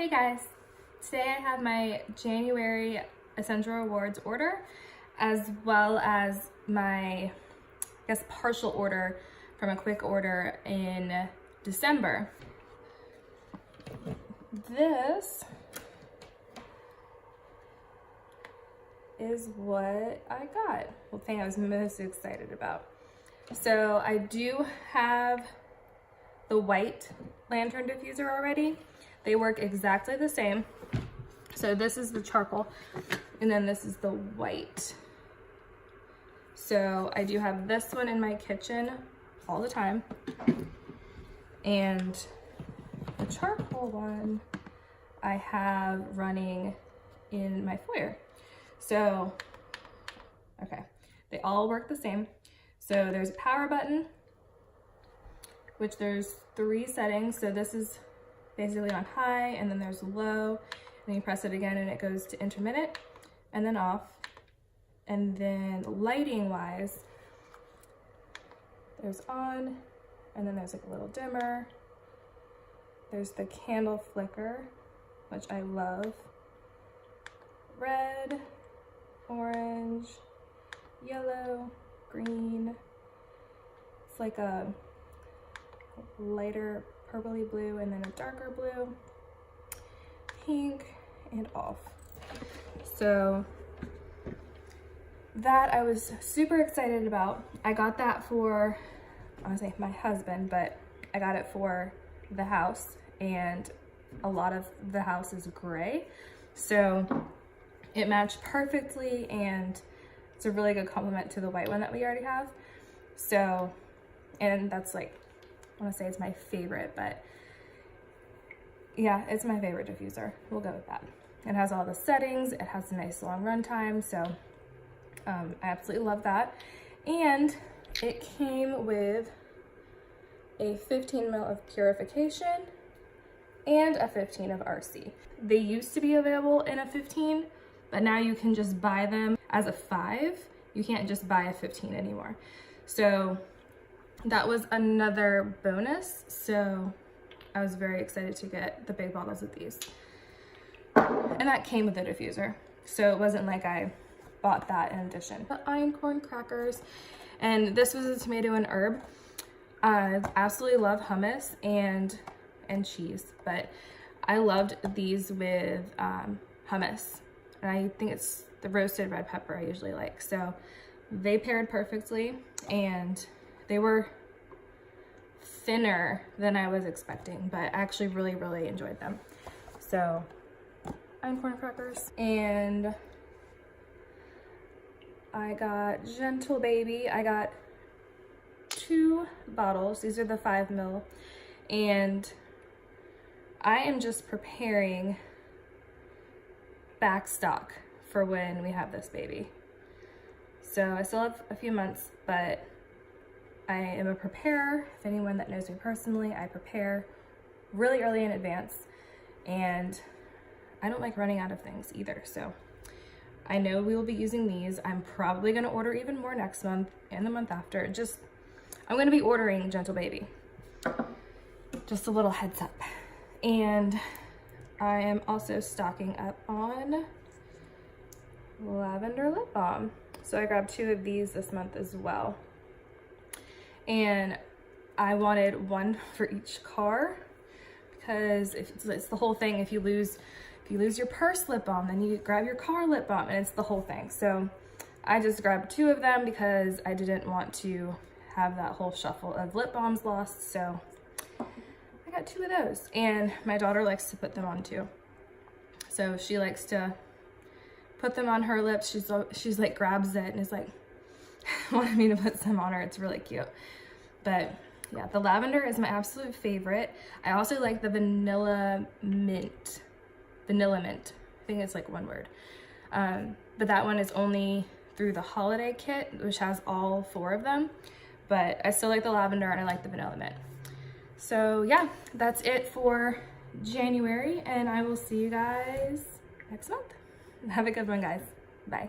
Hey guys, today I have my January Essential Rewards order as well as my, partial order from a quick order in December. This is what I got. The thing I was most excited about. So I do have the white lantern diffuser already. They work exactly the same. So this is the charcoal and then this is the white. So I do have this one in my kitchen all the time. And the charcoal one I have running in my foyer. So, okay, they all work the same. So there's a power button, which there's 3 settings. So this is basically on high, and then there's low, and then you press it again and it goes to intermittent and then off. And then lighting wise, there's on, and then there's like a little dimmer. There's the candle flicker, which I love. Red, orange, yellow, green. It's like a lighter purpley blue and then a darker blue, pink, and off. So that I was super excited about. I got that for, I want to say my husband, but I got it for the house, and a lot of the house is gray. So it matched perfectly, and it's a really good complement to the white one that we already have. So, and that's like, I want to say it's my favorite, but yeah, it's my favorite diffuser. We'll go with that. It has all the settings. It has a nice long run time. So I absolutely love that. And it came with a 15 ml of Purification and a 15 of RC. They used to be available in a 15, but now you can just buy them as a 5. You can't just buy a 15 anymore. So that was another bonus. So I was very excited to get the big bottles of these. And that came with the diffuser. So it wasn't like I bought that in addition. The Einkorn crackers, and this was a tomato and herb. I absolutely love hummus and cheese, but I loved these with hummus. And I think it's the roasted red pepper I usually like. So they paired perfectly, and they were thinner than I was expecting, but I actually really enjoyed them. So Einkorn crackers, and I got Gentle Baby. I got 2 bottles. These are the 5 ml, and I am just preparing back stock for when we have this baby. So I still have a few months, but I am a preparer. If anyone that knows me personally, I prepare really early in advance, and I don't like running out of things either. So I know we will be using these. I'm probably gonna order even more next month and the month after. I'm gonna be ordering Gentle Baby. Just a little heads up. And I am also stocking up on Lavender Lip Balm. So I grabbed 2 of these this month as well. And I wanted 1 for each car, because it's the whole thing. If you lose your purse lip balm, then you grab your car lip balm, and it's the whole thing. So I just grabbed 2 of them because I didn't want to have that whole shuffle of lip balms lost. So I got 2 of those, and my daughter likes to put them on too. So she likes to put them on her lips. She's like grabs it and is like wanted me to put some on her. It's really cute. But yeah, the lavender is my absolute favorite. I also like the vanilla mint. I think it's like one word. But that one is only through the holiday kit, which has all 4 of them. But I still like the lavender, and I like the vanilla mint. So yeah, that's it for January, and I will see you guys next month. Have a good one, guys. Bye.